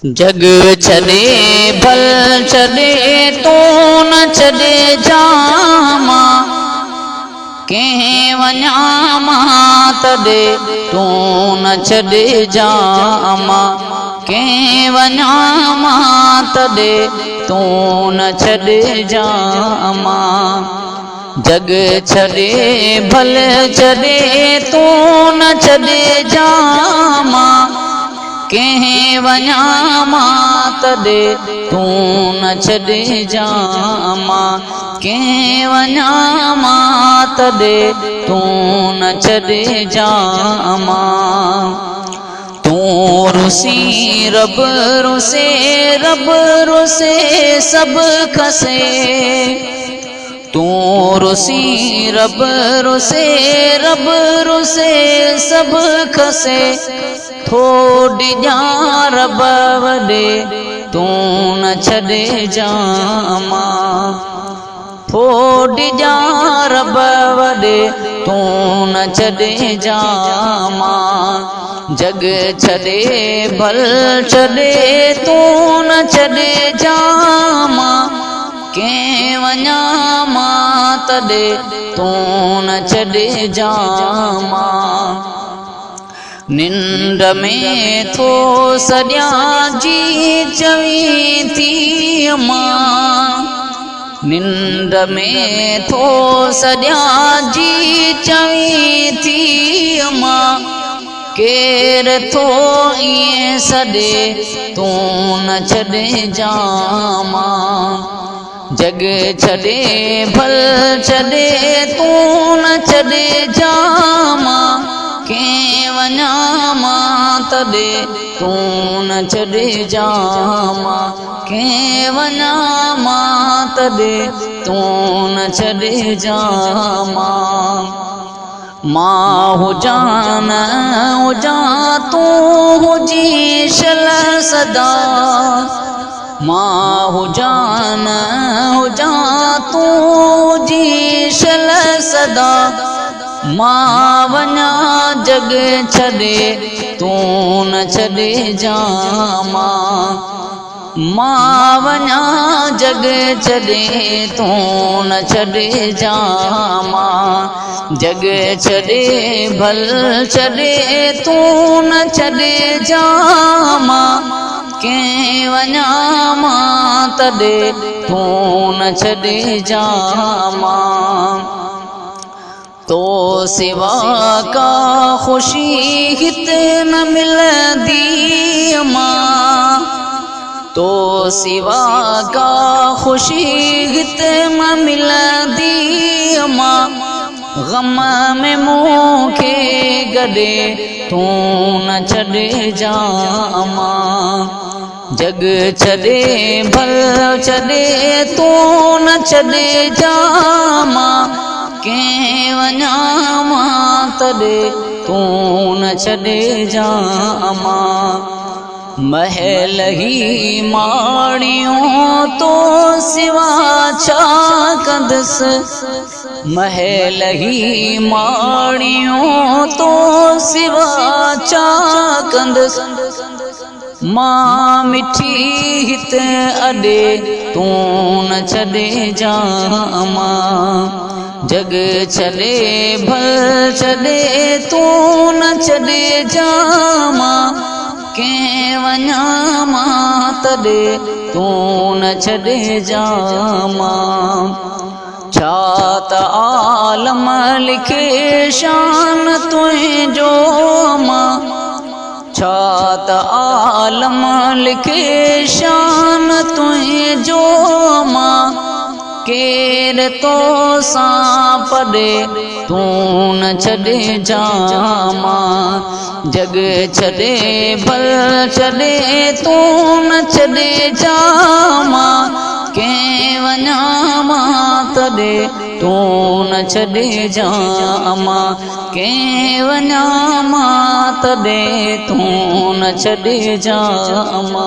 जग छॾे भल छॾे तू न छॾे जामा कंहिं वञा मां तॾे तू न छॾे जामा कंहिं वञा मां तॾे तू न छॾे जामा जग छॾे भल छॾे तू न छॾे जामा कंहिं वञा मां तॾे तू न छॾे जामा कंहिं वञा मां तॾे तू न छॾे जामा तू रुसी रब रुसे सभु खसे तू रुसी रब रुसे सभु खसे थोड़ी जा रब वॾे तू न छॾे जामा थोड़ी जा रब वॾे तू न छॾे जामा जग छॾे भल छॾे तू न छॾे जामा कंहिं वञा मां तॾे तू न छॾे जामा निंड में थो सॼा जी चवी थी मां निंड में थो सॼा जी चवी थी मां केर थो ईअं सॾे तू न छॾे जामा जग छॾे भल छॾे तू न छॾे जामा कंहिं वञा मां तॾे तू न छॾे जामा कंहिं वञा मां तॾे तू न छॾे जामा मां हुजां न हुजां तू हुजी शल सदा मां हुजां न हुजां तू हुजी शल सदा मां वञा जग छॾे तू न छॾे जामा मां वञा जग छॾे तू न छॾे जामा जग छॾे भल छॾे तू न छॾे जामा कंहिं वञा मां तॾे तू न छॾे जामा तो सिवा का खुशी हित न मिलंदी मां तो सिवा का खुशी हित न मिलंदी मां गम में मूंखे गॾे तू न छॾे जामा जग छॾे भल छॾे तू न छॾे जामा कंहिं वञा मां तॾे तू न छॾे जामा महल ही माणियूं तो सिवा छा कंदसि महल ही माणियूं तो सिवा छा कंदसि मां मिठी हित अॾे तू न छॾे जामा जग छॾे भल छॾे तू न छॾे जामा कंहिं वञा मां तॾे तू न छॾे जामा छा त आलम लिखे शान तुंहिंजो मां छा त आलम लिखे शान तुंहिंजो मां केर तो सां पढ़े तू न छॾे जामा जग छॾे भल छॾे तू न छॾे जामा कंहिं वञा मां तॾे तू न छॾे जामा कंहिं वञा मां तॾे तू न छॾे जामा।